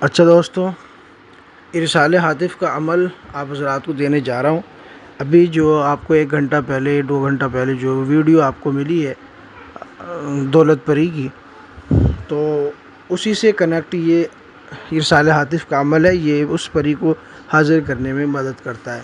اچھا دوستوں، ارسال ہاتف کا عمل آپ حضرات کو دینے جا رہا ہوں۔ ابھی جو آپ کو 1 گھنٹہ پہلے 2 گھنٹہ پہلے جو ویڈیو آپ کو ملی ہے دولت پری کی، تو اسی سے کنیکٹ یہ ارسال ہاتف کا عمل ہے۔ یہ اس پری کو حاضر کرنے میں مدد کرتا ہے۔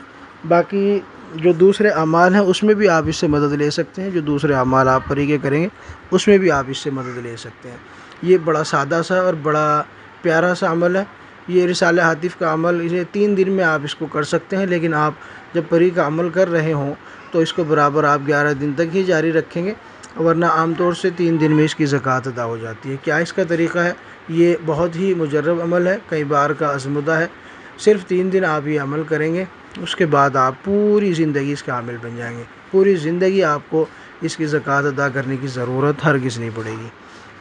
باقی جو دوسرے اعمال ہیں اس میں بھی آپ اس سے مدد لے سکتے ہیں۔ جو دوسرے اعمال آپ پری کے کریں گے اس میں بھی آپ اس سے مدد لے سکتے ہیں۔ یہ بڑا سادہ سا اور بڑا پیارا سا عمل ہے۔ یہ ارسال ہاتف کا عمل اسے 3 دن میں آپ اس کو کر سکتے ہیں، لیکن آپ جب پری کا عمل کر رہے ہوں تو اس کو برابر آپ 11 دن تک ہی جاری رکھیں گے، ورنہ عام طور سے 3 دن میں اس کی زکوٰۃ ادا ہو جاتی ہے۔ کیا اس کا طریقہ ہے؟ یہ بہت ہی مجرب عمل ہے، کئی بار کا آزمودہ ہے۔ صرف 3 دن آپ یہ عمل کریں گے، اس کے بعد آپ پوری زندگی اس کے عامل بن جائیں گے۔ پوری زندگی آپ کو اس کی زکوٰۃ ادا کرنے کی ضرورت ہرگز نہیں پڑے گی۔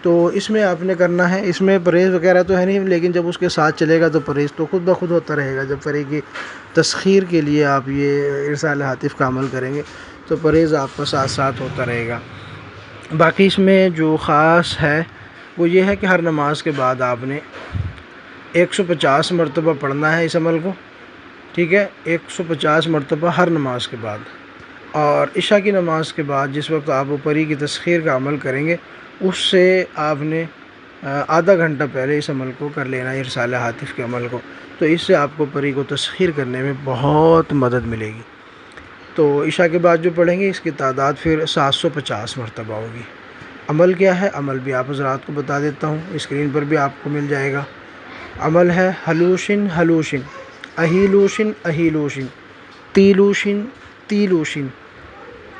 تو اس میں آپ نے کرنا ہے، اس میں پرہیز وغیرہ تو ہے نہیں، لیکن جب اس کے ساتھ چلے گا تو پرہیز تو خود بخود ہوتا رہے گا۔ جب پری کی تسخیر کے لیے آپ یہ ارسال ہاتف کا عمل کریں گے تو پرہیز آپ کا ساتھ ساتھ ہوتا رہے گا۔ باقی اس میں جو خاص ہے وہ یہ ہے کہ ہر نماز کے بعد آپ نے 150 مرتبہ پڑھنا ہے اس عمل کو، ٹھیک ہے؟ 150 مرتبہ ہر نماز کے بعد، اور عشاء کی نماز کے بعد جس وقت آپ پری کی تسخیر کا عمل کریں گے اس سے آپ نے آدھا گھنٹہ پہلے اس عمل کو کر لینا ہے، ارسال ہاتف کے عمل کو۔ تو اس سے آپ کو پری کو تسخیر کرنے میں بہت مدد ملے گی۔ تو عشاء کے بعد جو پڑھیں گے اس کی تعداد پھر 750 مرتبہ ہوگی۔ عمل کیا ہے؟ عمل بھی آپ حضرات کو بتا دیتا ہوں، اسکرین پر بھی آپ کو مل جائے گا۔ عمل ہے حلوشن حلوشن، اہیلوشن اہیلوشن، تیلوشن تیلوشن،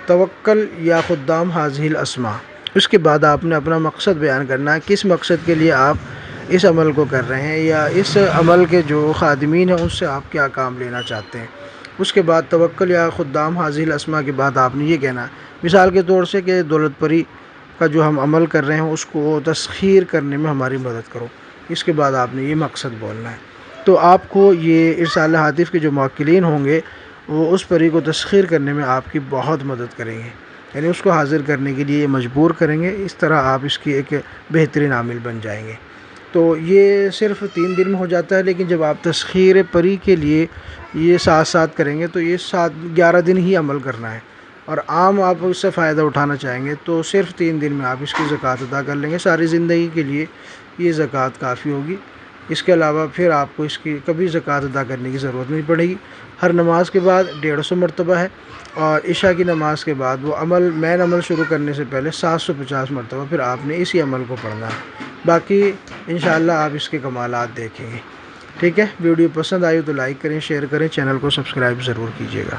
توکل یا خدام حاضح الاسماء۔ اس کے بعد آپ نے اپنا مقصد بیان کرنا ہے، کس مقصد کے لیے آپ اس عمل کو کر رہے ہیں، یا اس عمل کے جو خادمین ہیں اس سے آپ کیا کام لینا چاہتے ہیں۔ اس کے بعد توکل یا خدام حاضح الاسماء کے بعد آپ نے یہ کہنا ہے، مثال کے طور سے کہ دولت پری کا جو ہم عمل کر رہے ہیں اس کو تسخیر کرنے میں ہماری مدد کرو۔ اس کے بعد آپ نے یہ مقصد بولنا ہے۔ تو آپ کو یہ ارسال ہاتف کے جو موکلین ہوں گے وہ اس پری کو تسخیر کرنے میں آپ کی بہت مدد کریں گے، یعنی اس کو حاضر کرنے کے لیے مجبور کریں گے۔ اس طرح آپ اس کی ایک بہترین عامل بن جائیں گے۔ تو یہ صرف 3 دن میں ہو جاتا ہے، لیکن جب آپ تسخیر پری کے لیے یہ ساتھ ساتھ کریں گے تو یہ 11 دن ہی عمل کرنا ہے، اور عام آپ اس سے فائدہ اٹھانا چاہیں گے تو صرف 3 دن میں آپ اس کی زکوٰۃ ادا کر لیں گے۔ ساری زندگی کے لیے یہ زکوٰۃ کافی ہوگی۔ اس کے علاوہ پھر آپ کو اس کی کبھی زکوٰۃ ادا کرنے کی ضرورت نہیں پڑے گی۔ ہر نماز کے بعد 150 مرتبہ ہے، اور عشاء کی نماز کے بعد وہ عمل مین عمل شروع کرنے سے پہلے 750 مرتبہ پھر آپ نے اسی عمل کو پڑھنا ہے۔ باقی انشاءاللہ آپ اس کے کمالات دیکھیں گے، ٹھیک ہے؟ ویڈیو پسند آئی تو لائک کریں، شیئر کریں، چینل کو سبسکرائب ضرور کیجیے گا۔